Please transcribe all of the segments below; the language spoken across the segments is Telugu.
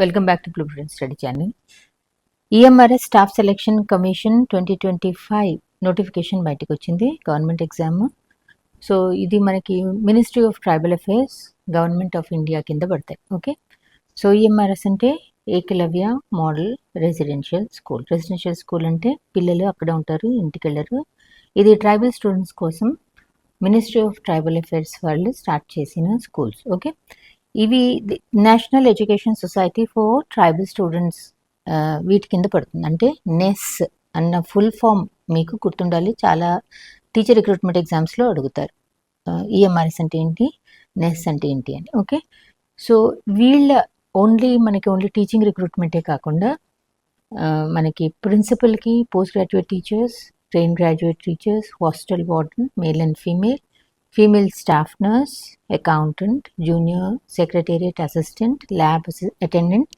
Welcome back to Blueprint Study Channel. EMRS Staff Selection Commission 2025 notification బయటకు వచ్చింది గవర్నమెంట్ ఎగ్జామ్. సో ఇది మనకి ministry of tribal affairs government of India కింద పడతాయి. ఓకే, సో ఈఎంఆర్ఎస్ అంటే Eklavya model residential school. Residential school అంటే పిల్లలు అక్కడ ఉంటారు, ఇంటికి వెళ్ళరు. ఇది ట్రైబల్ స్టూడెంట్స్ కోసం మినిస్ట్రీ ఆఫ్ ట్రైబల్ అఫేర్స్ వాళ్ళు స్టార్ట్ చేసిన స్కూల్స్. ఓకే, ఇవి national education society for tribal students వీటి కింద పడుతుంది. అంటే నెస్ అన్న ఫుల్ ఫామ్ మీకు గుర్తుండాలి, చాలా టీచర్ రిక్రూట్మెంట్ ఎగ్జామ్స్లో అడుగుతారు ఈఎంఆర్ఎస్ అంటే ఏంటి, నెస్ అంటే ఏంటి అని. ఓకే, సో వీళ్ళ మనకి టీచింగ్ రిక్రూట్మెంటే కాకుండా మనకి ప్రిన్సిపల్కి, post graduate teachers, train graduate teachers, hostel warden, male and female staff nurse, accountant, junior secretariat assistant, lab attendant,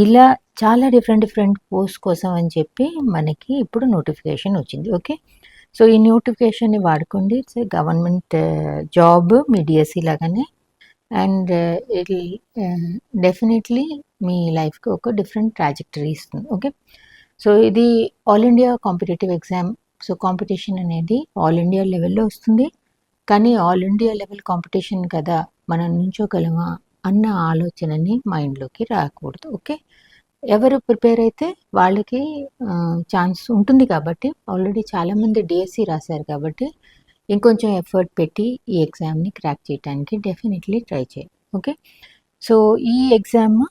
ఇలా చాలా డిఫరెంట్ పోస్ట్ కోసం అని చెప్పి మనకి ఇప్పుడు నోటిఫికేషన్ వచ్చింది. ఓకే, సో ఈ నోటిఫికేషన్ని వాడుకోండి. It's government job, me DSC లాగానే, అండ్ ఇట్ డెఫినెట్లీ మీ లైఫ్కి ఒక డిఫరెంట్ ట్రాజెక్టరీ ఇస్తుంది. ఓకే, సో ఇది all India competitive exam. So competition అనేది ఆల్ ఇండియా లెవెల్లో వస్తుంది, కానీ ఆల్ ఇండియా లెవెల్ కాంపిటీషన్ కదా, మనం నుంచోగలమా అన్న ఆలోచనని మైండ్లోకి రాకూడదు. ఓకే, ఎవరు ప్రిపేర్ అయితే వాళ్ళకి ఛాన్స్ ఉంటుంది కాబట్టి, ఆల్రెడీ చాలామంది డిఎస్సి రాశారు కాబట్టి ఇంకొంచెం ఎఫర్ట్ పెట్టి ఈ ఎగ్జామ్ని క్రాక్ చేయడానికి డెఫినెట్లీ ట్రై చేయండి. ఓకే, సో ఈ ఎగ్జామ్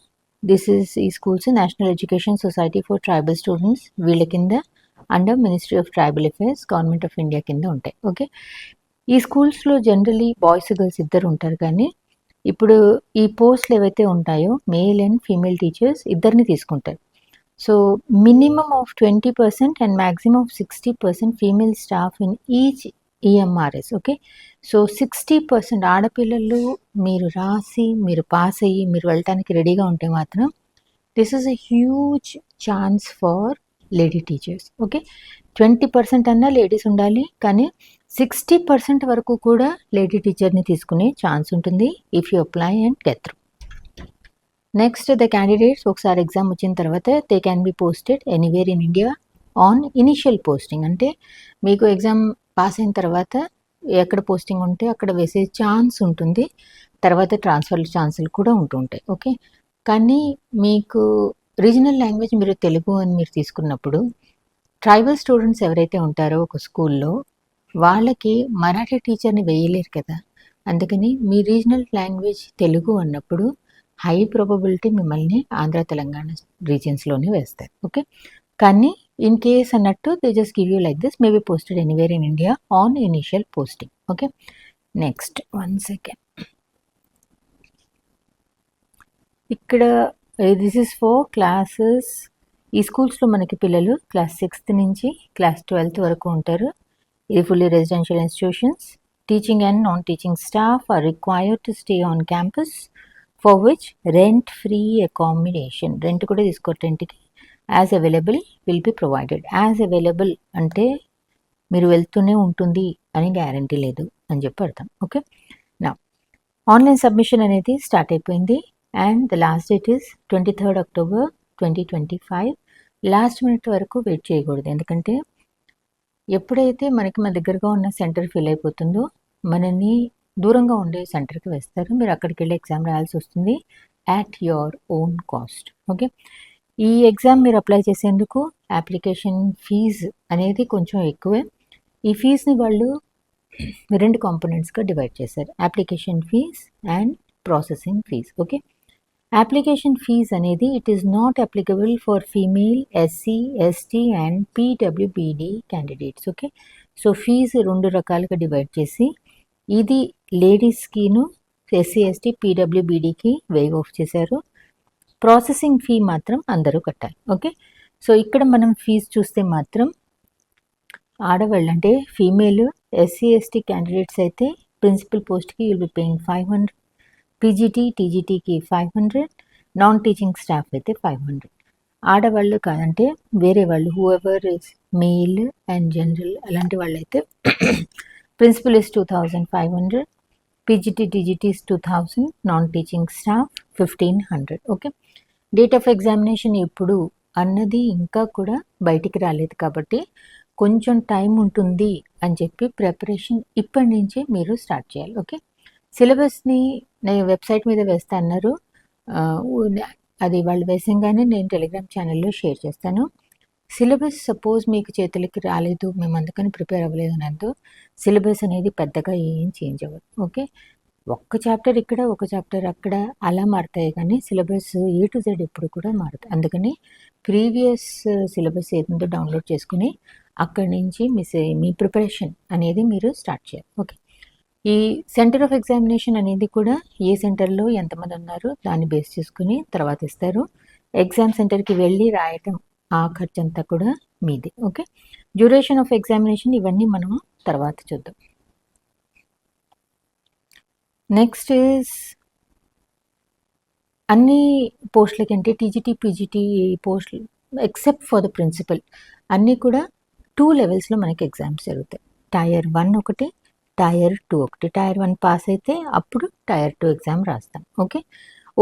ఈ schools national education society for tribal students వీళ్ళ కింద under ministry of tribal affairs government of India కింద ఉంటాయి. ఓకే, ఈ స్కూల్స్లో జనరలీ బాయ్స్ గర్ల్స్ ఇద్దరు ఉంటారు, కానీ ఇప్పుడు ఈ పోస్టులు ఏవైతే ఉంటాయో మేల్ అండ్ ఫీమేల్ టీచర్స్ ఇద్దరిని తీసుకుంటారు. So minimum of 20% and maximum of 60% female staff in each EMRS. Okay, so 60% ఆడపిల్లలు మీరు రాసి, మీరు పాస్ అయ్యి, మీరు వెళ్ళటానికి రెడీగా ఉంటే మాత్రం this is a huge chance for lady teachers. Okay, 20% అన్నా లేడీస్ ఉండాలి, కానీ 60% వరకు కూడా లేడీ టీచర్ని తీసుకునే ఛాన్స్ ఉంటుంది if you apply and get through. Next, the candidates ఒకసారి ఎగ్జామ్ వచ్చిన తర్వాత they can be posted anywhere in India on initial posting. అంటే మీకు ఎగ్జామ్ పాస్ అయిన తర్వాత ఎక్కడ పోస్టింగ్ ఉంటే అక్కడ వేసే ఛాన్స్ ఉంటుంది, తర్వాత ట్రాన్స్ఫర్ ఛాన్సులు కూడా ఉంటుంటాయి. ఓకే, కానీ మీకు రీజనల్ లాంగ్వేజ్ మీరు తెలుగు అని మీరు తీసుకున్నప్పుడు ట్రైబల్ స్టూడెంట్స్ ఎవరైతే ఉంటారో ఒక స్కూల్లో వాళ్ళకి మరాఠీ టీచర్ని వేయలేరు కదా, అందుకని మీ రీజనల్ లాంగ్వేజ్ తెలుగు అన్నప్పుడు హై ప్రాబబిలిటీ మిమ్మల్ని ఆంధ్ర తెలంగాణ రీజియన్స్లోనే వేస్తారు. ఓకే, కానీ ఇన్ కేస్ అన్నట్టు they just give you like this, may be posted anywhere in India on initial posting. Okay, next one second, ఇక్కడ దిస్ ఇస్ ఫర్ క్లాసెస్. ఈ స్కూల్స్లో మనకి పిల్లలు క్లాస్ 6th నుంచి క్లాస్ 12th వరకు ఉంటారు. ఇది fully residential institutions. Teaching and non teaching staff are required to stay on campus for which rent free accommodation, rent కూడా తీసుకోరు, రెంట్కి as available will be provided. As available అంటే మీరు వెళ్తూనే ఉంటుంది అని గ్యారంటీ లేదు అని చెప్పి అర్థం. ఓకే, నా ఆన్లైన్ సబ్మిషన్ అనేది స్టార్ట్ అయిపోయింది and the last date is 23rd October 2025. Last minute వరకు వెయిట్ చేయకూడదు, ఎందుకంటే ఎప్పుడైతే మనకి మన దగ్గరగా ఉన్న సెంటర్ ఫిల్ అయిపోతుందో మనని దూరంగా ఉండే సెంటర్కి వేస్తారు, మీరు అక్కడికి వెళ్ళి ఎగ్జామ్ రాయాల్సి వస్తుంది at your own cost. Okay, ఈ ఎగ్జామ్ మీరు అప్లై చేసేందుకు అప్లికేషన్ ఫీజు అనేది కొంచెం ఎక్కువే. ఈ ఫీజుని వాళ్ళు 2 కాంపోనెంట్స్గా డివైడ్ చేశారు, application fee and processing fee. Okay, application fee అనేది it is not applicable for female, SC, ST and పీడబ్ల్యూబీడీ క్యాండిడేట్స్. ఓకే, సో ఫీజు 2 రకాలుగా డివైడ్ చేసి ఇది లేడీస్కిను ఎస్సీ, ఎస్టీ, పీడబ్ల్యూబీడీకి వేవ్ ఆఫ్ చేశారు. ప్రాసెసింగ్ ఫీ మాత్రం అందరూ కట్టాలి. ఓకే, సో ఇక్కడ మనం ఫీజు చూస్తే మాత్రం ఆడవాళ్ళు అంటే ఫీమేల్, ఎస్సీ, ఎస్టీ క్యాండిడేట్స్ అయితే ప్రిన్సిపల్ పోస్ట్కి విల్ బి పేయింగ్ 500, పీజీటీ, టీజీటీకి 500, నాన్ టీచింగ్ స్టాఫ్ అయితే 500. ఆడవాళ్ళు కాదంటే వేరే వాళ్ళు whoever is male and general అలాంటి వాళ్ళు అయితే principal is 2500, PGT, TGT is 2000, non teaching staff 1500. Okay, date of examination ఎప్పుడు అన్నది ఇంకా కూడా బయటికి రాలేదు కాబట్టి కొంచెం టైం ఉంటుంది అని చెప్పి ప్రిపరేషన్ ఇప్పటి నుంచే మీరు స్టార్ట్ చేయాలి. ఓకే, సిలబస్ని నేను వెబ్సైట్ మీద వేస్తా అన్నారు. అది వాళ్ళు వేసంగానే నేను టెలిగ్రామ్ ఛానల్లో షేర్ చేస్తాను. సిలబస్ సపోజ్ మీకు చేతులకి రాలేదు, మేము అందుకని ప్రిపేర్ అవ్వలేదు అనందు సిలబస్ అనేది పెద్దగా ఏం చేంజ్ అవ్వదు. ఓకే, ఒక్క చాప్టర్ ఇక్కడ ఒక చాప్టర్ అక్కడ అలా మారుతాయి కానీ సిలబస్ A to Z ఎప్పుడు కూడా మారుతాయి. అందుకని ప్రీవియస్ సిలబస్ ఏదో డౌన్లోడ్ చేసుకుని అక్కడి నుంచి మీ ప్రిపరేషన్ అనేది మీరు స్టార్ట్ చేయాలి. ఓకే, ఈ సెంటర్ ఆఫ్ ఎగ్జామినేషన్ అనేది కూడా ఏ సెంటర్లో ఎంతమంది ఉన్నారు దాన్ని బేస్ చేసుకుని తర్వాత ఇస్తారు. ఎగ్జామ్ సెంటర్కి వెళ్ళి రాయటం ఆ ఖర్చు అంతా కూడా మీది. ఓకే, డ్యూరేషన్ ఆఫ్ ఎగ్జామినేషన్ ఇవన్నీ మనం తర్వాత చూద్దాం. నెక్స్ట్ ఈజ్ అన్ని పోస్టులకంటే టీజీటీ పీజీటీ పోస్టులు ఎక్సెప్ట్ ఫర్ ద ప్రిన్సిపల్ అన్నీ కూడా 2 లెవెల్స్లో మనకి ఎగ్జామ్స్ జరుగుతాయి. టైర్ 1 ఒకటి, టైర్ 2 ఒకటి. టైర్ 1 పాస్ అయితే అప్పుడు టైర్ 2 ఎగ్జామ్ రాస్తాం. ఓకే,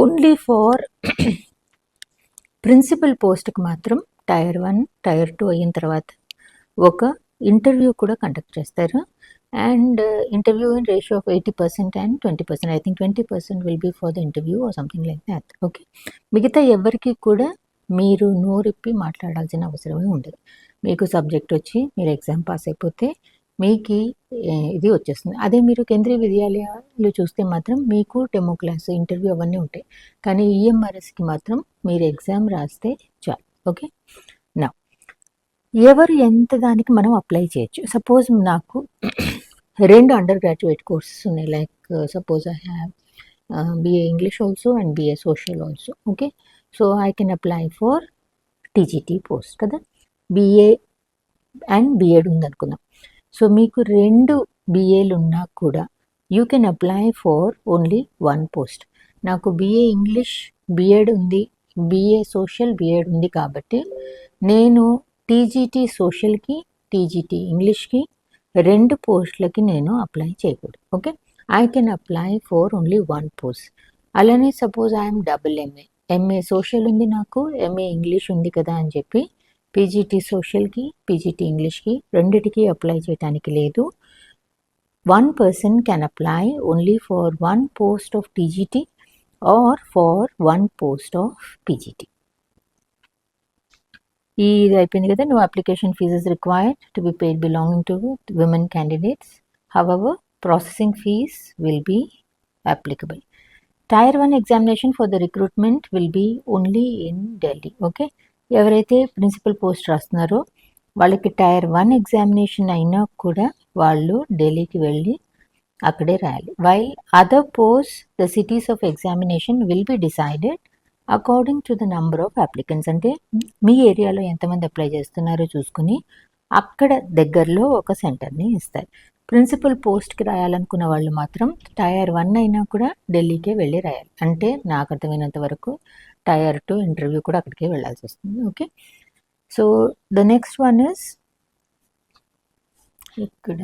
ఓన్లీ ఫర్ ప్రిన్సిపల్ పోస్ట్కి మాత్రం టైర్ 1 టైర్ 2 అయిన తర్వాత ఒక ఇంటర్వ్యూ కూడా కండక్ట్ చేస్తారు. And interview in ratio of 80% and 20%. I think 20% will be for the interview or something like that. Okay, మిగతా ఎవరికి కూడా మీరు నోరిప్పి మాట్లాడాల్సిన అవసరమే ఉండదు. మీకు సబ్జెక్ట్ వచ్చి మీరు ఎగ్జామ్ పాస్ అయిపోతే మీకు ఇది వచ్చేస్తుంది. అదే మీరు కేంద్రీయ విద్యాలయాలు చూస్తే మాత్రం మీకు డెమో క్లాస్ ఇంటర్వ్యూ అవన్నీ ఉంటాయి. కానీ ఈఎంఆర్ఎస్కి మాత్రం మీరు ఎగ్జామ్ రాస్తే చాలు. ఓకే, నా ఎవరు ఎంత దానికి మనం అప్లై చేయొచ్చు. సపోజ్ నాకు 2 అండర్ గ్రాడ్యుయేట్ కోర్సెస్ ఉన్నాయి. Like suppose I have BA English also and BA Social also. Okay, so I can apply for TGT post కదా. BA అండ్ BEd ఉందనుకుందాం. సో మీకు 2 BAలు ఉన్నా కూడా you can apply for only 1 post. నాకు BA ఇంగ్లీష్ BEd ఉంది, BA సోషల్ BEd ఉంది కాబట్టి నేను TGT సోషల్కి TGT ఇంగ్లీష్కి 2 పోస్టులకి నేను అప్లై చేయకూడదు. Okay, I can apply for only 1 post. అలానే suppose I'm double MA social ఉంది, నాకు MA ఇంగ్లీష్ ఉంది కదా అని చెప్పి PGT సోషల్కి PGT ఇంగ్లీష్కి రెండిటికి అప్లై చేయడానికి లేదు. 1 person can apply only for 1 post of TGT or for 1 post of PGT. ఇది అయిపోయింది కదా. No application fees is required to be paid belonging to women candidates. However, processing fees will be applicable. Tier 1 examination for the recruitment will be only in Delhi. Okay, ఎవరైతే ప్రిన్సిపల్ పోస్ట్ రాస్తున్నారో వాళ్ళకి టైర్ 1 ఎగ్జామినేషన్ అయినా కూడా వాళ్ళు ఢిల్లీకి వెళ్ళి అక్కడే రాయాలి. While other post the cities of examination will be decided according to the number of applicants. అంటే మీ ఏరియాలో ఎంతమంది అప్లై చేస్తున్నారో చూసుకుని అక్కడ దగ్గరలో ఒక సెంటర్ని ఇస్తారు. ప్రిన్సిపల్ పోస్ట్కి రాయాలనుకున్న వాళ్ళు మాత్రం టైర్ 1 అయినా కూడా ఢిల్లీకే వెళ్ళి రాయాలి. అంటే నాకు అర్థమైనంత వరకు టైర్ 2 ఇంటర్వ్యూ కూడా అక్కడికే వెళ్ళాల్సి వస్తుంది. Okay, so the next one is ఇక్కడ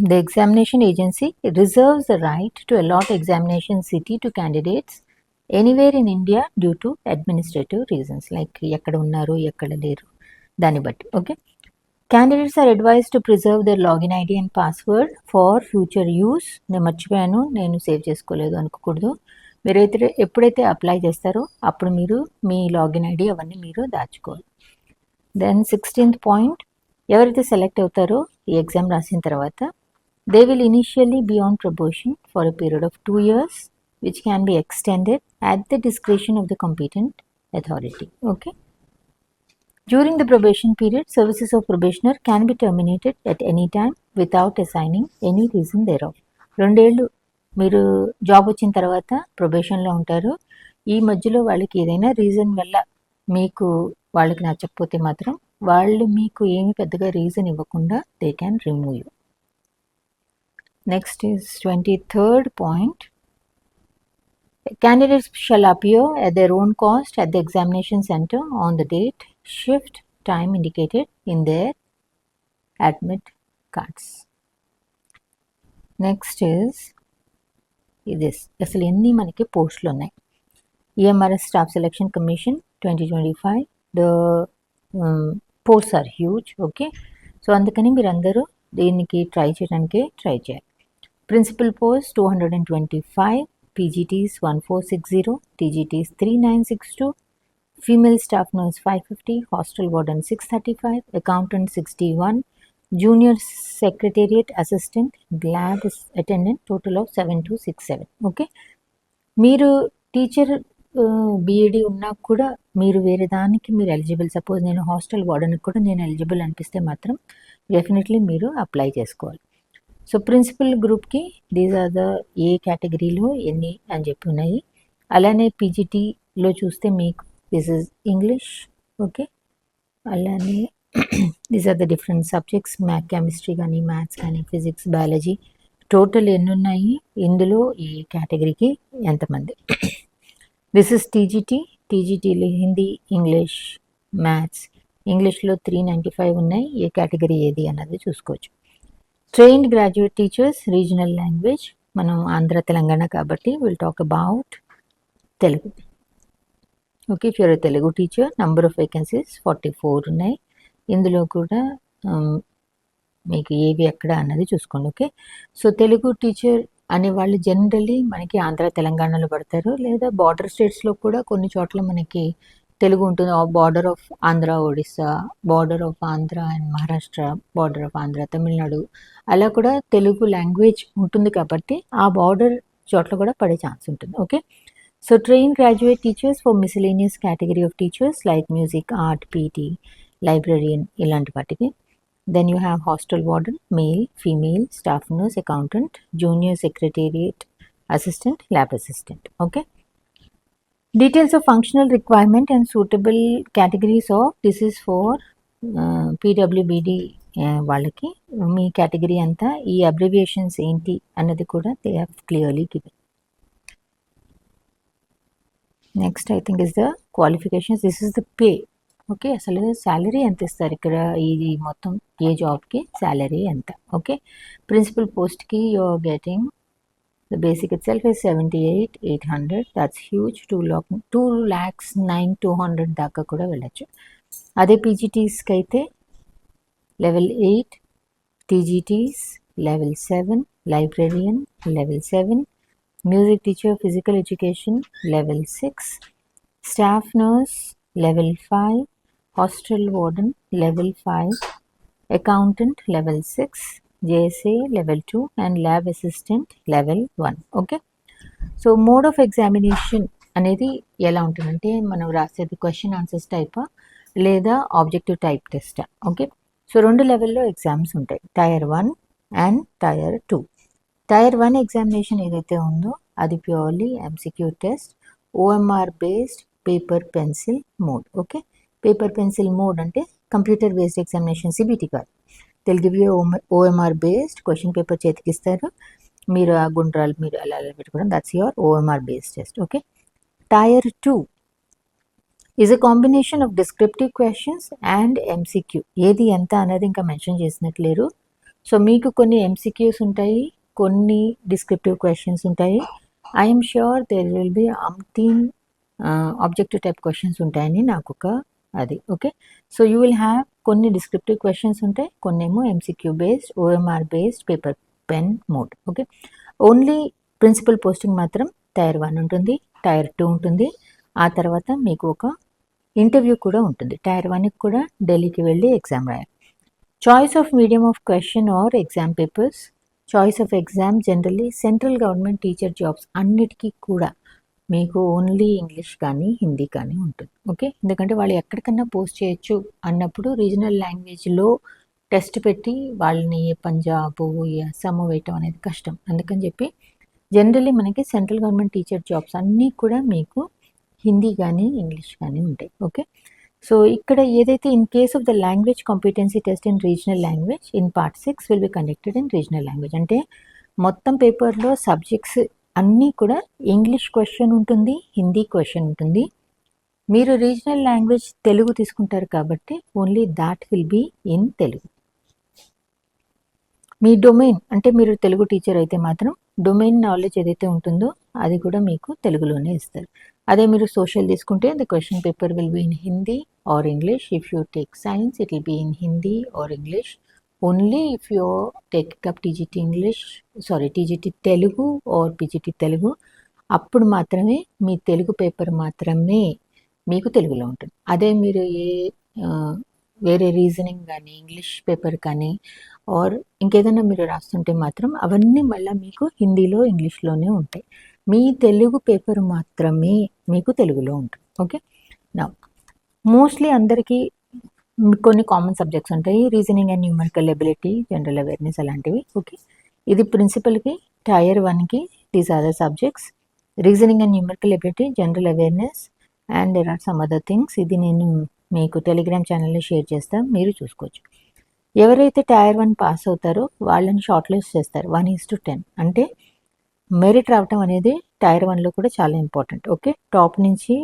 the examination agency reserves the right to allot examination city to candidates anywhere in India due to administrative reasons. Like ఎక్కడ ఉన్నారు ఎక్కడ లేరు దాన్ని బట్టి. Okay, candidates are advised to preserve their login ID and password for future use. నేను మర్చిపోయాను, నేను సేవ్ చేసుకోలేదు అనుకోకూడదు. మీరైతే ఎప్పుడైతే అప్లై చేస్తారో అప్పుడు మీరు మీ లాగిన్ ఐడి అవన్నీ మీరు దాచుకోవాలి. దెన్ 16th పాయింట్, ఎవరైతే సెలెక్ట్ అవుతారో ఈ ఎగ్జామ్ రాసిన తర్వాత they will initially be on promotion for a period of 2 years which can be extended at the discretion of the competent authority. Okay, during the probation period services of probationer can be terminated at any time without assigning any reason thereof. 2 ఏళ్ళు మీరు జాబ్ వచ్చిన తర్వాత ప్రొబేషన్లో ఉంటారు. ఈ మధ్యలో వాళ్ళకి ఏదైనా రీజన్ వల్ల మీకు వాళ్ళకి నచ్చకపోతే మాత్రం వాళ్ళు మీకు ఏమి పెద్దగా రీజన్ ఇవ్వకుండా they can remove you. Next is 23rd point, candidates shall appear at their own cost at the examination center on the date, shift, time indicated in their admit cards. Next is this, అసలు ఎన్ని మనకి పోస్టులు ఉన్నాయి. EMRS Staff Selection Commission 2025. The posts are huge. Okay, so అందుకని మీరు అందరూ దీనికి ట్రై చేయడానికి ట్రై చేయాలి. Principal post 225, PGTs 1460, TGTs 3962, female staff nurse 550, hostel warden 635, accountant 61, junior secretariat assistant, lab attendant, total of 7267. Okay, మీరు టీచర్ బీఈడి ఉన్నా కూడా మీరు వేరే దానికి మీరు ఎలిజిబుల్. సపోజ్ నేను హాస్టల్ వార్డెన్కి కూడా నేను ఎలిజిబుల్ అనిపిస్తే మాత్రం డెఫినెట్లీ మీరు అప్లై చేసుకోవాలి. సో ప్రిన్సిపల్ గ్రూప్కి దీస్ ఆర్ ద ఏ కేటగిరీలో ఎన్ని అని చెప్పి ఉన్నాయి. అలానే పీజీటీలో చూస్తే మీకు దిస్ ఇస్ ఇంగ్లీష్. ఓకే, అలానే these are the different subjects, chemistry కానీ, మ్యాథ్స్ కానీ, ఫిజిక్స్, బయాలజీ. టోటల్ ఎన్ని ఉన్నాయి, ఇందులో ఈ కేటగిరీకి ఎంతమంది. This is టీజీటీలో Hindi, English, maths. ఇంగ్లీష్లో 395 ఉన్నాయి. ఏ కేటగిరీ ఏది అన్నది చూసుకోవచ్చు. Trained graduate teachers, regional language, మనం ఆంధ్ర తెలంగాణ కాబట్టి will talk about Telugu. Okay, if you're Telugu teacher, number of vacancies 44 ఉన్నాయి. ఇందులో కూడా మీకు ఏవి ఎక్కడ అన్నది చూసుకోండి. ఓకే, సో తెలుగు టీచర్ అనేవాళ్ళు జనరలీ మనకి ఆంధ్ర తెలంగాణలో పడతారు, లేదా బార్డర్ స్టేట్స్లో కూడా కొన్ని చోట్ల మనకి తెలుగు ఉంటుంది. Border of Andhra Odisha, border of Andhra and Maharashtra, border of Andhra Tamil Nadu, అలా కూడా తెలుగు లాంగ్వేజ్ ఉంటుంది కాబట్టి ఆ బార్డర్ చోట్ల కూడా పడే ఛాన్స్ ఉంటుంది. Okay, so train graduate teachers for miscellaneous category of teachers like music, art, PT, librarian, ఇలాంటి వాటికి. Then you have hostel warden, male, female, staff nurse, accountant, junior secretariat assistant, lab assistant. Okay. Details of functional requirement and suitable categories of this is for PWBD వాళ్ళకి. మీ కేటగిరీ అంతా ఈ అబ్రివియేషన్స్ ఏంటి అన్నది కూడా they have clearly given. Next I think is the qualifications. This is the pay. Okay, అసలు శాలరీ ఎంత ఇస్తారు ఇక్కడ, ఇది మొత్తం ఏ జాబ్కి శాలరీ ఎంత. ఓకే, ప్రిన్సిపల్ పోస్ట్కి you are getting the basic itself is 78,800. That's huge. 2,09,200 దాకా కూడా వెళ్ళచ్చు. అదే పీజీటీస్కి అయితే level 8, TGTs level 7, librarian level 7, music teacher, physical education level 6, staff nurse level 5, hostel warden level 5, accountant level 6, JSA level 2 and lab assistant level 1. Okay, so mode of examination అనేది ఎలా ఉంటుందంటే మనం రాసేది క్వశ్చన్ ఆన్సర్స్ టైపా లేదా ఆబ్జెక్టివ్ టైప్ టెస్టా. ఓకే, సో 2 లెవెల్లో ఎగ్జామ్స్ ఉంటాయి, tier 1 and tier 2. Tier 1 examination ఏదైతే ఉందో అది purely MCQ test, OMR based paper pencil mode. Okay, paper pencil mode అంటే కంప్యూటర్ బేస్డ్ ఎగ్జామినేషన్, సిబిటి కాదు. Telugu OMR based question paper చేతికిస్తారు, మీరు ఆ గుండ్రాలు మీరు అలా పెట్టుకోవడం, that's your OMR based test. Okay, tier 2 is a combination of descriptive questions and MCQ. ఏది ఎంత అనేది ఇంకా మెన్షన్ చేసినట్లేరు. సో మీకు కొన్ని ఎంసీక్యూస్ ఉంటాయి, కొన్ని డిస్క్రిప్టివ్ క్వశ్చన్స్ ఉంటాయి. I'm sure there will be అంటీన్ ఆబ్జెక్టివ్ టైప్ క్వశ్చన్స్ ఉంటాయని నాకు ఒక అది. Okay, so you will have కొన్ని డిస్క్రిప్టివ్ క్వశ్చన్స్ ఉంటాయి, కొన్ని ఏమో MCQ based, OMR based, paper pen mode. Okay, only principal posting మాత్రం టైర్ 1 ఉంటుంది, టైర్ 2 ఉంటుంది. ఆ తర్వాత మీకు ఒక ఇంటర్వ్యూ కూడా ఉంటుంది. టైర్ 1కి కూడా ఢిల్లీకి వెళ్ళి ఎగ్జామ్ రాయాలి. Choice of medium of question or exam papers. Choice of exam generally central government teacher jobs అన్నిటికీ కూడా మీకు ఓన్లీ ఇంగ్లీష్ కానీ హిందీ కానీ ఉంటుంది. ఓకే, ఎందుకంటే వాళ్ళు ఎక్కడికన్నా పోస్ట్ చేయొచ్చు అన్నప్పుడు రీజనల్ లాంగ్వేజ్లో టెస్ట్ పెట్టి వాళ్ళని పంజాబ్, అస్సాం వేయటం అనేది కష్టం. అందుకని చెప్పి జనరల్లీ మనకి సెంట్రల్ గవర్నమెంట్ టీచర్ జాబ్స్ అన్నీ కూడా మీకు హిందీ కానీ ఇంగ్లీష్ కానీ ఉంటాయి. ఓకే, సో ఇక్కడ ఏదైతే in case of the language competency test in regional language in part 6 will be conducted in regional language. అంటే మొత్తం పేపర్లో సబ్జెక్ట్స్ అన్నీ కూడా ఇంగ్లీష్ క్వశ్చన్ ఉంటుంది, హిందీ క్వశ్చన్ ఉంటుంది. మీరు రీజనల్ లాంగ్వేజ్ తెలుగు తీసుకుంటారు కాబట్టి only that will be in Telugu. మీ డొమైన్ అంటే మీరు తెలుగు టీచర్ అయితే మాత్రం డొమైన్ నాలెడ్జ్ ఏదైతే ఉంటుందో అది కూడా మీకు తెలుగులోనే ఇస్తారు. అదే మీరు సోషల్ తీసుకుంటే the question paper will be in Hindi or English. If you take science it will be in Hindi or English. Only if you take up TGT English, TGT Telugu or PGT Telugu, అప్పుడు మాత్రమే మీ తెలుగు పేపర్ మాత్రమే మీకు తెలుగులో ఉంటుంది. అదే మీరు వేరే రీజనింగ్ కానీ ఇంగ్లీష్ పేపర్ కానీ ఆర్ ఇంకేదైనా మీరు రాస్తుంటే మాత్రం అవన్నీ మళ్ళీ మీకు హిందీలో ఇంగ్లీష్లోనే ఉంటాయి. మీ తెలుగు పేపర్ మాత్రమే మీకు తెలుగులో ఉంటుంది. ఓకే, నా మోస్ట్లీ అందరికీ కొన్ని కామన్ సబ్జెక్ట్స్ ఉంటాయి, reasoning and numerical ability, general awareness అలాంటివి. ఓకే, ఇది ప్రిన్సిపల్కి టైర్ 1కి these are the subjects, reasoning and numerical ability, general awareness and there are some other things. ఇది నేను మీకు టెలిగ్రామ్ ఛానల్లో షేర్ చేస్తాను, మీరు చూసుకోవచ్చు. ఎవరైతే టైర్ 1 పాస్ అవుతారో వాళ్ళని షార్ట్ లిస్ట్ చేస్తారు 1:10. అంటే మెరిట్ రావటం అనేది టైర్ 1లో కూడా చాలా ఇంపార్టెంట్. ఓకే, టాప్ నుంచి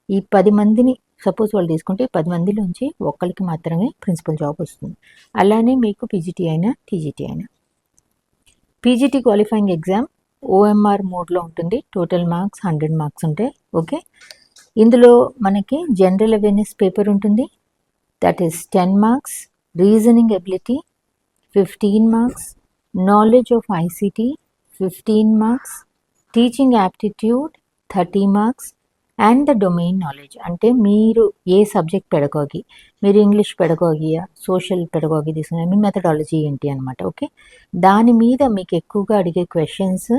ఈ 10 మందిని సపోజ్ వాళ్ళు తీసుకుంటే 10 మందిలోంచి ఒక్కరికి మాత్రమే ప్రిన్సిపల్ జాబ్ వస్తుంది. అలానే మీకు పీజీటీ అయినా టీజీటీ అయినా. పీజీటీ క్వాలిఫైయింగ్ ఎగ్జామ్ ఓఎంఆర్ మోడ్లో ఉంటుంది. టోటల్ మార్క్స్ 100 మార్క్స్ ఉంటాయి. ఓకే, ఇందులో మనకి జనరల్ అవేర్నెస్ పేపర్ ఉంటుంది, that is 10 marks, reasoning ability 15 marks, knowledge of ICT 15 marks, teaching aptitude 30 marks and the domain knowledge. అంటే మీరు ఏ సబ్జెక్ట్ పెడగాగి, మీరు ఇంగ్లీష్ పెడగాగియా సోషల్ పెడగాగి తీసుకున్నా, మీ మెథడాలజీ ఏంటి అనమాట. ఓకే, దాని మీద మీకు ఎక్కువగా అడిగే questions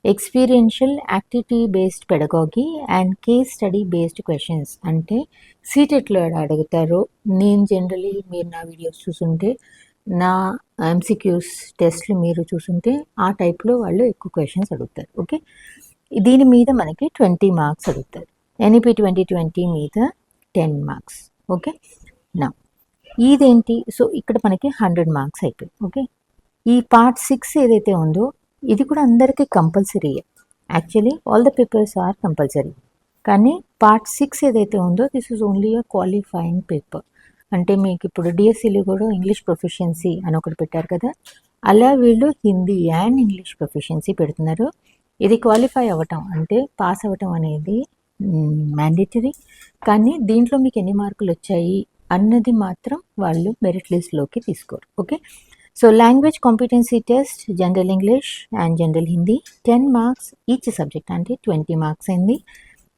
experiential activity based pedagogy and case study based questions. అంటే సీటెట్లో అడుగుతారో, నేను జనరలీ మీరు నా వీడియోస్ చూసుంటే, నా ఎంసీక్యూస్ టెస్ట్లు మీరు చూసుంటే ఆ టైప్లో వాళ్ళు ఎక్కువ క్వశ్చన్స్ అడుగుతారు. ఓకే, దీని మీద మనకి 20 మార్క్స్ అడుగుతారు. ఎన్ఈపీ 2020 మీద 10 మార్క్స్. ఓకే, నా ఇదేంటి, సో ఇక్కడ మనకి 100 మార్క్స్ అయిపోయి. ఓకే, ఈ పార్ట్ 6 ఏదైతే ఉందో ఇది కూడా అందరికీ compulsory. Actually all the papers are compulsory, కానీ పార్ట్ 6 ఏదైతే ఉందో this is only a qualifying paper. అంటే మీకు ఇప్పుడు డిఎస్సిలో కూడా ఇంగ్లీష్ ప్రొఫిషియన్సీ అని ఒకటి పెట్టారు కదా, అలా వీళ్ళు హిందీ అండ్ ఇంగ్లీష్ ప్రొఫిషియన్సీ పెడుతున్నారు. ఇది క్వాలిఫై అవ్వటం అంటే పాస్ అవ్వటం అనేది మ్యాండేటరీ, కానీ దీంట్లో మీకు ఎన్ని మార్కులు వచ్చాయి అన్నది మాత్రం వాళ్ళు మెరిట్ లిస్ట్లోకి తీసుకోరు. Okay, so language competency test general English and general Hindi 10 marks each subject, అంటే 20 మార్క్స్ అయింది.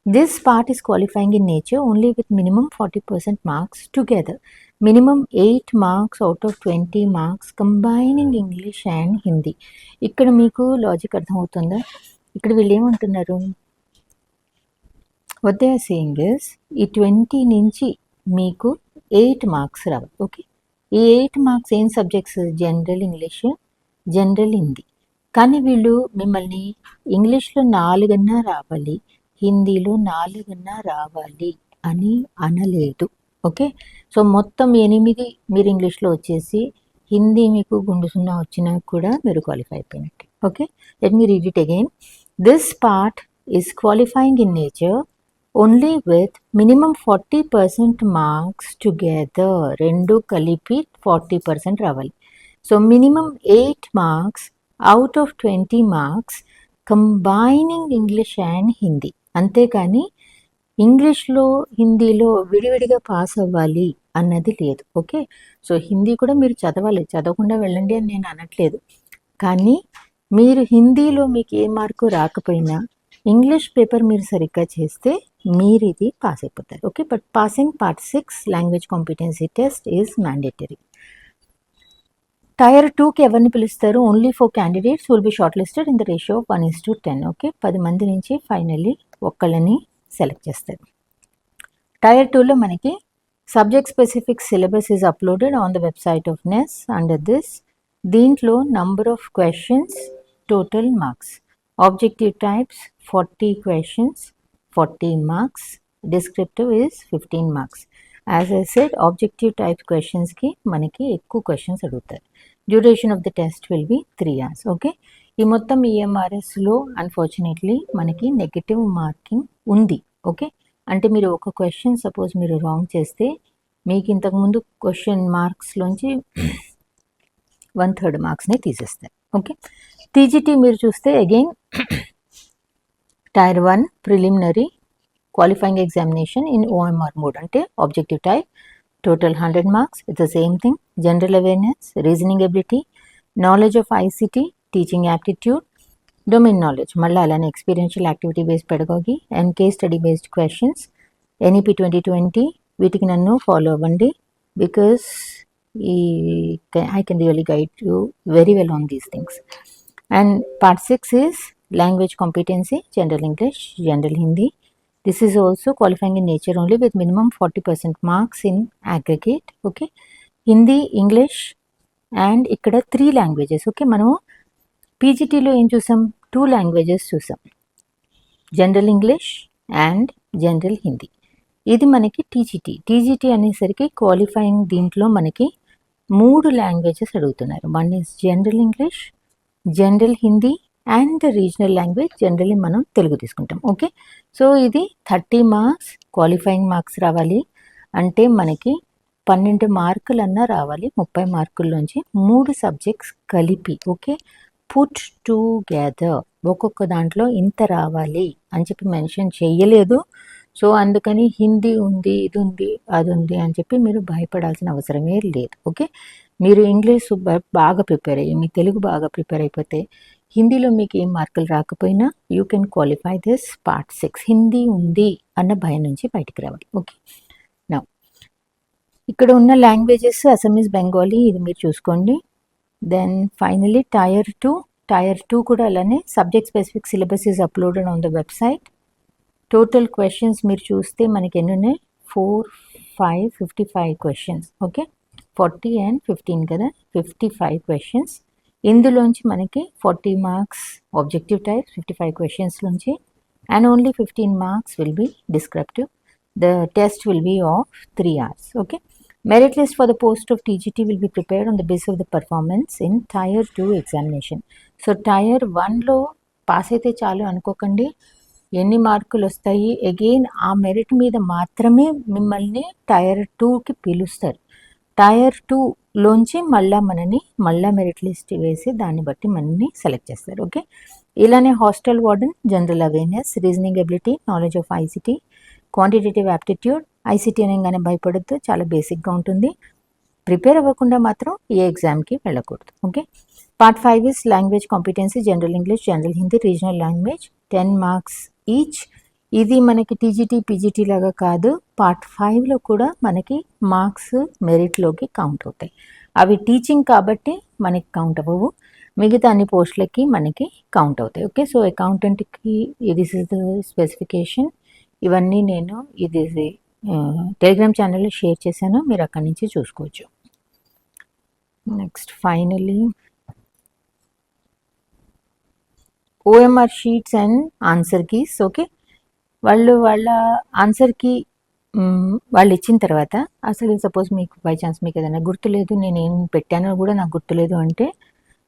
This part is qualifying in nature only with minimum 40% marks together. Minimum 8 marks out of 20 marks combining English and Hindi. ఇక్కడ మీకు లాజిక్ అర్థమవుతుందా? ఇక్కడ వీళ్ళు ఏమంటున్నారు, what they are saying is ఈ 20 నుంచి మీకు 8 మార్క్స్ రావాలి. ఓకే, ఈ 8 మార్క్స్ ఏం subjects, general English, general Hindi. కానీ వీళ్ళు మిమ్మల్ని ఇంగ్లీష్లో 4 రావాలి, హిందీలో 4 రావాలి అని అనలేదు. ఓకే, సో మొత్తం 8 మీరు ఇంగ్లీష్లో వచ్చేసి హిందీ మీకు గుండు 0 వచ్చినా కూడా మీరు క్వాలిఫై అయిపోయినట్టు. Okay, let me read it again. This part is qualifying in nature only with minimum 40% marks together. రెండు కలిపి 40% రావాలి. So minimum 8 marks out of 20 marks combining English and Hindi. అంతేకాని ఇంగ్లీష్లో హిందీలో విడివిడిగా పాస్ అవ్వాలి అన్నది లేదు. ఓకే, సో హిందీ కూడా మీరు చదవాలి, చదవకుండా వెళ్ళండి అని నేను అనట్లేదు. కానీ మీరు హిందీలో మీకు ఏ మార్కు రాకపోయినా ఇంగ్లీష్ పేపర్ మీరు సరిగ్గా చేస్తే మీరు ఇది పాస్ అయిపోతారు. Okay, but passing part 6 language competency test is mandatory. Tier 2కి ఎవరిని పిలుస్తారు, only 4 candidates will be shortlisted in the ratio of 1:10. Okay, 10 మంది నుంచి ఫైనల్లీ ఒక్కళ్ళని సెలెక్ట్ చేస్తారు. టైర్ 2లో మనకి subject specific syllabus is uploaded on the website of NESTS under this. దీంట్లో number of questions, total marks, objective types 40 questions 40 marks, descriptive is 15 marks. As I said objective type క్వశ్చన్స్కి మనకి ఎక్కువ క్వశ్చన్స్ అడుగుతారు. Duration of the test will be 3 hours. Okay, ఈ మొత్తం ఈఎంఆర్ఎస్లో అన్ఫార్చునేట్లీ మనకి నెగటివ్ మార్కింగ్ ఉంది. ఓకే, అంటే మీరు ఒక క్వశ్చన్ సపోజ్ మీరు రాంగ్ చేస్తే మీకు ఇంతకుముందు క్వశ్చన్ మార్క్స్లోంచి 1/3 మార్క్స్ని తీసేస్తారు. ఓకే, టీజీటీ మీరు చూస్తే again Tier 1 preliminary qualifying examination in OMR mode అంటే objective type, total 100 marks. It's the same thing. General awareness, reasoning ability, knowledge of ICT, teaching aptitude, domain knowledge. మళ్ళీ అలానే experiential activity based pedagogy and case study based questions. NEP 2020 వీటికి నన్ను ఫాలో అవ్వండి because I can really guide you very well on these things. And part 6 is language competency, general English, general Hindi. This is also qualifying in nature only with minimum 40% marks in aggregate. Okay, Hindi, English and ఇక్కడ 3 languages. Okay, మనము పీజీటీలో ఏం చూసాం, 2 languages చూసాం, general English and general Hindi. ఇది మనకి టీజీటీ అనేసరికి క్వాలిఫైయింగ్ దీంట్లో మనకి 3 languages అడుగుతున్నారు. One is general English, general Hindi and regional language. Generally మనం తెలుగు తీసుకుంటాం. ఓకే, సో ఇది 30 మార్క్స్ క్వాలిఫైయింగ్ మార్క్స్ రావాలి అంటే మనకి 12 మార్కులన్నా రావాలి. 30 మార్కుల్లోంచి 3 సబ్జెక్ట్స్ కలిపి. ఓకే, పుట్ టుగెదర్ ఒక్కొక్క దాంట్లో ఇంత రావాలి అని చెప్పి మెన్షన్ చేయలేదు. సో అందుకని హిందీ ఉంది, ఇది ఉంది, అది ఉంది అని చెప్పి మీరు భయపడాల్సిన అవసరమే లేదు. ఓకే, మీరు ఇంగ్లీష్ బాగా ప్రిపేర్ అయ్యి మీ తెలుగు బాగా ప్రిపేర్ అయిపోతే హిందీలో మీకు ఏం మార్కులు రాకపోయినా you can qualify this part 6. Hindi ఉంది అన్న భయం నుంచి బయటికి రావాలి. ఓకే, నా ఇక్కడ ఉన్న లాంగ్వేజెస్ అసమీస్, బెంగాలీ, ఇది మీరు చూసుకోండి. దెన్ ఫైనలీ టైర్ 2 కూడా అలానే subject specific syllabus is uploaded on the website. Total questions మీరు చూస్తే మనకి ఎన్ని ఉన్నాయి, 4, 5, 55 క్వశ్చన్స్. ఓకే, 40 and 15 కదా, 55 క్వశ్చన్స్. ఇందులోంచి మనకి 40 మార్క్స్ ఆబ్జెక్టివ్ టైప్ 55 క్వశ్చన్స్లోంచి and only 15 marks will be descriptive. The test will be of 3 hours. Okay, merit list for the post of TGT will be prepared on the base of the performance in tier 2 examination. So tier 1లో పాస్ అయితే చాలు అనుకోకండి, ఎన్ని మార్కులు వస్తాయి అగైన్ ఆ మెరిట్ మీద మాత్రమే మిమ్మల్ని టైర్ 2కి పిలుస్తారు. టైర్ 2లోంచి మళ్ళా మెరిట్ లిస్ట్ వేసి దాన్ని బట్టి మనల్ని సెలెక్ట్ చేస్తారు. ఓకే, ఇలానే hostel warden, general awareness, reasoning ability, knowledge of ICT, quantitative aptitude. ICT అనగానే భయపడద్దు, చాలా బేసిక్గా ఉంటుంది. ప్రిపేర్ అవ్వకుండా మాత్రం ఏ ఎగ్జామ్కి వెళ్ళకూడదు. Okay, part 5 is language competency, general English, general Hindi, regional language, 10 marks each. ఇది మనకి టీజీటీ పీజీటీ లాగా కాదు, పార్ట్ 5లో కూడా మనకి మార్క్స్ మెరిట్లోకి కౌంట్ అవుతాయి. అవి టీచింగ్ కాబట్టి మనకి కౌంట్ అవ్వవు, మిగతా అన్ని పోస్టులకి మనకి కౌంట్ అవుతాయి. ఓకే, సో అకౌంటెంట్కి దిస్ ఇస్ ద స్పెసిఫికేషన్. ఇవన్నీ నేను ఇది టెలిగ్రామ్ ఛానల్లో షేర్ చేశాను, మీరు అక్కడి నుంచి చూసుకోవచ్చు. Next finally OMR sheets and answer keys. Okay, వాళ్ళ ఆన్సర్కి వాళ్ళు ఇచ్చిన తర్వాత అసలు సపోజ్ మీకు బై ఛాన్స్ మీకు ఏదైనా గుర్తులేదు, నేను ఏం పెట్టానో కూడా నాకు గుర్తులేదు అంటే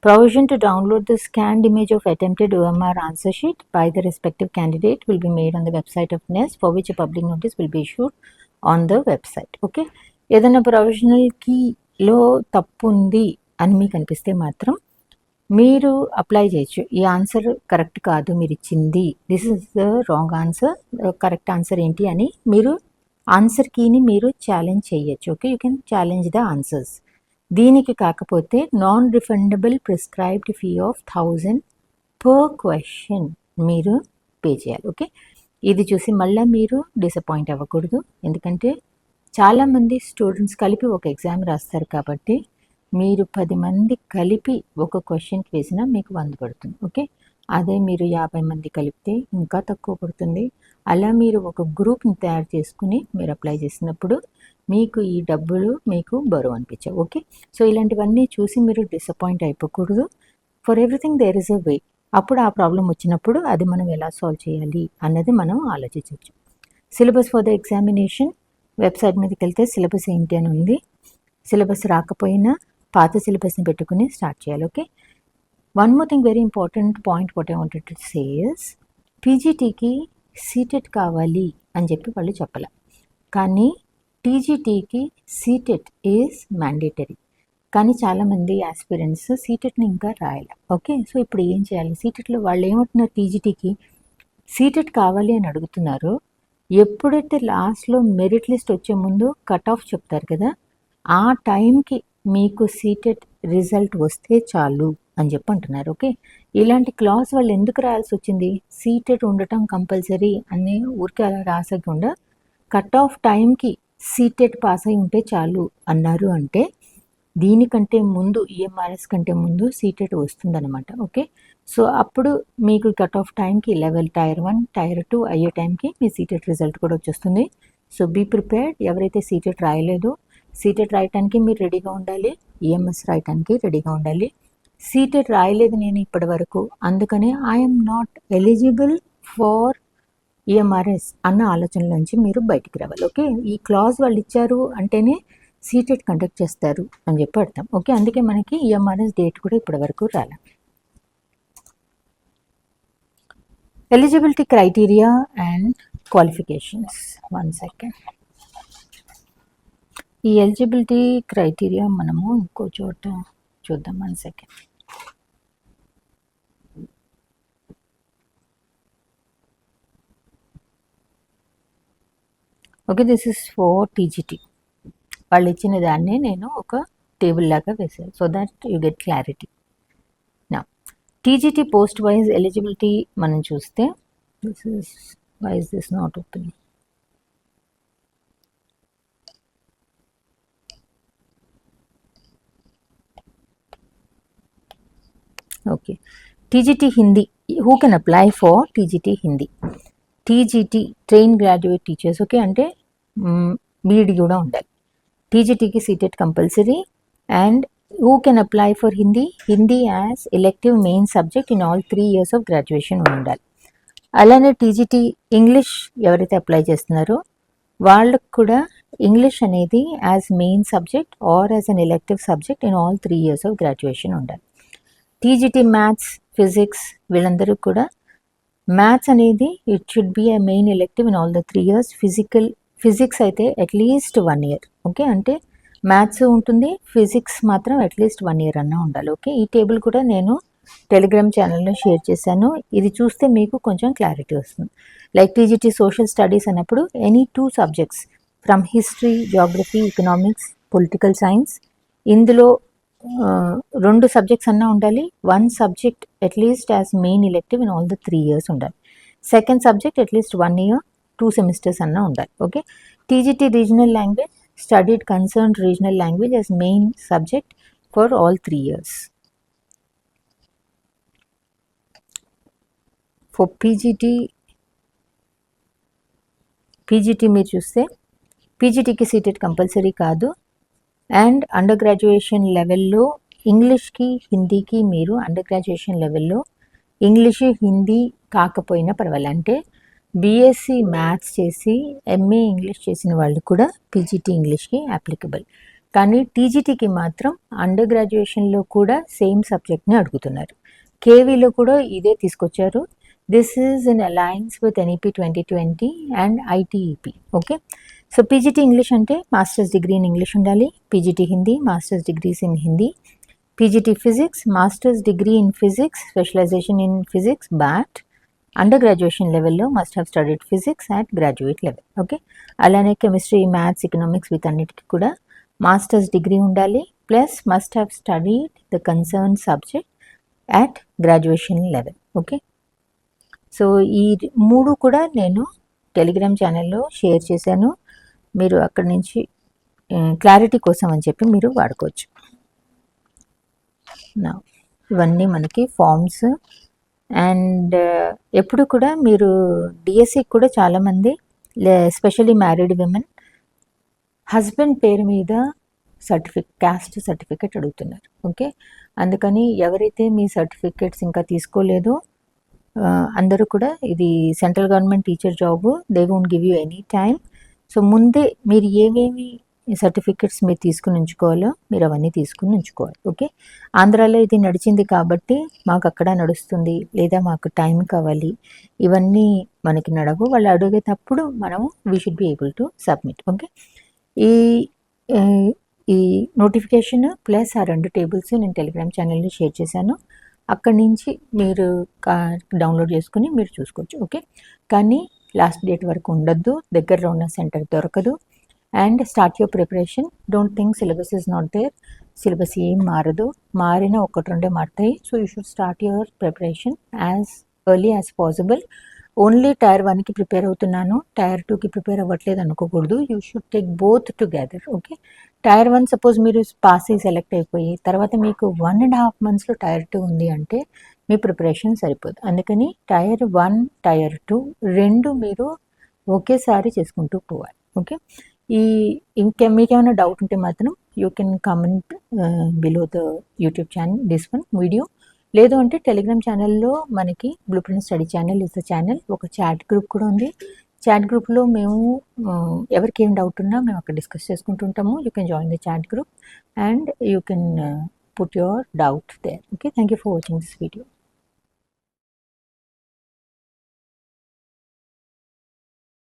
provision to download the scanned image of attempted OMR answer sheet by the respective candidate will be made on the website of NEST for which public notice will be issued on the website. Okay, ఏదైనా ప్రొవిజనల్ కీలో తప్పు ఉంది అని మీకు అనిపిస్తే మాత్రం మీరు అప్లై చేయొచ్చు. ఈ ఆన్సర్ కరెక్ట్ కాదు మీరు ఇచ్చింది, this is the wrong answer, correct answer ఏంటి అని మీరు ఆన్సర్ కీని మీరు ఛాలెంజ్ చేయొచ్చు. Okay, you can challenge the answers. దీనికి కాకపోతే non refundable prescribed fee of 1000 per question మీరు పే చేయాలి. ఓకే, ఇది చూసి మళ్ళీ మీరు డిసప్పాయింట్ అవ్వకూడదు, ఎందుకంటే చాలామంది స్టూడెంట్స్ కలిపి ఒక ఎగ్జామ్ రాస్తారు కాబట్టి మీరు 10 మంది కలిపి ఒక క్వశ్చన్కి వేసినా మీకు 100 పడుతుంది. ఓకే, అదే మీరు 50 మంది కలిపితే ఇంకా తక్కువ పడుతుంది. అలా మీరు ఒక గ్రూప్ని తయారు చేసుకుని మీరు అప్లై చేసినప్పుడు మీకు ఈ డబ్బులు మీకు బరువు అనిపించవు. ఓకే, సో ఇలాంటివన్నీ చూసి మీరు డిసప్పాయింట్ అయిపోకూడదు. For everything there is a way. అప్పుడు ఆ ప్రాబ్లం వచ్చినప్పుడు అది మనం ఎలా సాల్వ్ చేయాలి అన్నది మనం ఆలోచించవచ్చు. Syllabus for the examination website మీదకి వెళ్తే సిలబస్ ఏంటి అని ఉంది. సిలబస్ రాకపోయినా పాత సిలబస్ని పెట్టుకుని స్టార్ట్ చేయాలి. Okay, one more thing very important point what I wanted to say is పీజీటీకి సీటెట్ కావాలి అని చెప్పి వాళ్ళు చెప్పాలి, కానీ టీజీటీకి సీటెట్ ఈజ్ మ్యాండేటరీ. కానీ చాలామంది ఆస్పిరెంట్స్ సీటెట్ని ఇంకా రాయాలి. ఓకే, సో ఇప్పుడు ఏం చేయాలి, సీటెట్లో వాళ్ళు ఏమంటున్నారు, టీజీటీకి సీటెట్ కావాలి అని అడుగుతున్నారు. ఎప్పుడైతే లాస్ట్లో మెరిట్ లిస్ట్ వచ్చే ముందు కట్ ఆఫ్ చెప్తారు కదా, ఆ టైంకి మీకు సీటెట్ రిజల్ట్ వస్తే చాలు అని చెప్పి అంటున్నారు. ఓకే, ఇలాంటి క్లాస్ వాళ్ళు ఎందుకు రాయాల్సి వచ్చింది? సీటెట్ ఉండటం కంపల్సరీ అని ఊరికే అలా రాసకుండా కట్ ఆఫ్ టైంకి సీటెట్ పాస్ అయి ఉంటే చాలు అన్నారు అంటే దీనికంటే ముందు ఈఎంఆర్ఎస్ కంటే ముందు సీటెట్ వస్తుందన్నమాట. ఓకే, సో అప్పుడు మీకు కట్ ఆఫ్ టైంకి లెవెల్ టైర్ 1 టైర్ 2 అయ్యే టైంకి మీ సీటెట్ రిజల్ట్ కూడా వచ్చేస్తుంది. So be prepared. ఎవరైతే సీటెట్ రాయలేదో సీటెట్ రాయటానికి మీరు రెడీగా ఉండాలి, ఈఎంఎస్ రాయటానికి రెడీగా ఉండాలి. సీటెట్ రాయలేదు నేను ఇప్పటి వరకు, అందుకనే I'm not eligible for EMRS అన్న ఆలోచన నుంచి మీరు బయటికి రావాలి. ఓకే, ఈ క్లాజ్ వాళ్ళు ఇచ్చారు అంటేనే సీటెట్ కండక్ట్ చేస్తారు అని చెప్పి అర్థం. ఓకే, అందుకే మనకి ఈఎంఆర్ఎస్ డేట్ కూడా ఇప్పటి వరకు రాలే. Eligibility criteria and qualifications. 1 second. ఈ ఎలిజిబిలిటీ క్రైటీరియా మనము ఇంకో చోట చూద్దాం. 1 second. Okay, this is for TGT. వాళ్ళు ఇచ్చిన దాన్ని నేను ఒక టేబుల్ లాగా వేసాను so that you get clarity. నా టీజీటీ పోస్ట్ వైజ్ ఎలిజిబిలిటీ మనం చూస్తే this is why is this not open. Okay, TGT Hindi. Who can apply for TGT Hindi? TGT trained graduate teachers. Okay, అంటే బీఈడి కూడా ఉండాలి. టీజీటీకి CTET compulsory. And who can apply for Hindi? Hindi as elective main subject in all 3 years of graduation ఉండాలి. అలానే టీజీటీ ఇంగ్లీష్ ఎవరైతే అప్లై చేస్తున్నారో వాళ్ళకు కూడా ఇంగ్లీష్ అనేది as main subject or as an elective subject in all 3 years of graduation ఉండాలి. టీజీటీ మ్యాథ్స్, ఫిజిక్స్ వీళ్ళందరూ కూడా మ్యాథ్స్ అనేది it should be a main elective in all the 3 years. Physics అయితే అట్లీస్ట్ 1 year. ఓకే, అంటే మ్యాథ్స్ ఉంటుంది, ఫిజిక్స్ మాత్రం అట్లీస్ట్ 1 year అన్నా ఉండాలి. ఓకే, ఈ టేబుల్ కూడా నేను టెలిగ్రామ్ ఛానల్లో షేర్ చేశాను. ఇది చూస్తే మీకు కొంచెం క్లారిటీ వస్తుంది. లైక్ టీజీటీ సోషల్ స్టడీస్ అన్నప్పుడు any 2 subjects from history, geography, economics, political science, ఇందులో 2 subjects అన్నా ఉండాలి. 1 subject at least as main elective in all the 3 years ఉండాలి. Second subject at least 1 year 2 semesters అన్నా ఉండాలి. Okay, TGT regional language studied concerned regional language as main subject for all 3 years. For PGT మీరు చూస్తే పీజీటీకి సీటెట్ కంపల్సరీ కాదు. అండ్ అండర్ గ్రాడ్యుయేషన్ లెవెల్లో ఇంగ్లీష్కి, హిందీకి మీరు అండర్ గ్రాడ్యుయేషన్ లెవెల్లో ఇంగ్లీష్, హిందీ కాకపోయినా పర్వాలేదు. అంటే బీఎస్సీ మ్యాథ్స్ చేసి ఎంఏ ఇంగ్లీష్ చేసిన వాళ్ళు కూడా పీజీటీ ఇంగ్లీష్కి అప్లికబుల్. కానీ టీజీటీకి మాత్రం అండర్ గ్రాడ్యుయేషన్లో కూడా సేమ్ సబ్జెక్ట్ని అడుగుతున్నారు. కేవీలో కూడా ఇదే తీసుకొచ్చారు. This is in alliance with NEP 2020 and ITEP. Okay, so PGT English అంటే మాస్టర్స్ డిగ్రీ ఇన్ ఇంగ్లీష్ ఉండాలి. PGT Hindi masters degrees in Hindi. PGT physics masters degree in physics, specialization in physics, but under graduation లెవెల్లో must have studied physics at graduate level. Okay, అలానే కెమిస్ట్రీ, మ్యాథ్స్, ఎకనామిక్స్ వీటన్నిటికీ కూడా మాస్టర్స్ డిగ్రీ ఉండాలి. Plus must have studied the concern subject at graduation level. Okay, so ఈ 3 కూడా నేను టెలిగ్రామ్ ఛానల్లో షేర్ చేశాను. మీరు అక్కడి నుంచి క్లారిటీ కోసం అని చెప్పి మీరు వాడుకోవచ్చు. ఇవన్నీ మనకి ఫామ్స్. అండ్ ఎప్పుడు కూడా మీరు డిఎస్సికి కూడా చాలామంది ఎస్పెషల్లీ మ్యారీడ్ విమెన్ హస్బెండ్ పేరు మీద క్యాస్ట్ సర్టిఫికేట్ అడుగుతున్నారు. ఓకే, అందుకని ఎవరైతే మీ సర్టిఫికేట్స్ ఇంకా తీసుకోలేదో అందరూ కూడా ఇది central government teacher job, they won't give you any time. So ముందే మీరు ఏమేమి సర్టిఫికెట్స్ మీరు తీసుకుని ఉంచుకోవాలో మీరు అవన్నీ తీసుకుని ఉంచుకోవాలి. ఓకే, ఆంధ్రాలో ఇది నడిచింది కాబట్టి మాకు అక్కడ నడుస్తుంది, లేదా మాకు టైం కావాలి, ఇవన్నీ మనకి నడవు. వాళ్ళు అడిగేటప్పుడు మనము we should be able to submit. Okay, ఈ నోటిఫికేషన్ ప్లస్ ఆ 2 టేబుల్స్ నేను టెలిగ్రామ్ ఛానల్లో షేర్ చేశాను. అక్కడి నుంచి మీరు డౌన్లోడ్ చేసుకుని మీరు చూసుకోవచ్చు. ఓకే, కానీ లాస్ట్ డేట్ వరకు ఉండొద్దు, దగ్గరలో ఉన్న సెంటర్ దొరకదు. And start your preparation. Don't think syllabus is not there. Syllabus ఏం మారదు, మారిన ఒకటి రెండే మారుతాయి. So you should start your preparation as early as possible. Only tier 1కి ప్రిపేర్ అవుతున్నాను, టైర్ 2కి ప్రిపేర్ అవ్వట్లేదు అనుకోకూడదు. You should take both together. Okay, tier 1 suppose మీరు పాస్ అయ్యి సెలెక్ట్ అయిపోయి తర్వాత మీకు 1.5 monthsలో టైర్ 2 ఉంది అంటే మీ ప్రిపరేషన్ సరిపోదు. అందుకని టైర్ 1 టైర్ 2 రెండు మీరు ఒకేసారి చేసుకుంటూ పోవాలి. ఓకే, మీకేమైనా డౌట్ ఉంటే మాత్రం you can comment below the YouTube channel this one video. లేదు అంటే టెలిగ్రామ్ ఛానల్లో మనకి blue print study channel is the channel. ఒక చాట్ గ్రూప్ కూడా ఉంది. చాట్ గ్రూప్లో మేము ఎవరికి ఏం డౌట్ ఉన్నా మేము అక్కడ డిస్కస్ చేసుకుంటుంటాము. You can join the chat group and you can put your doubt there. Okay, thank you for watching this video.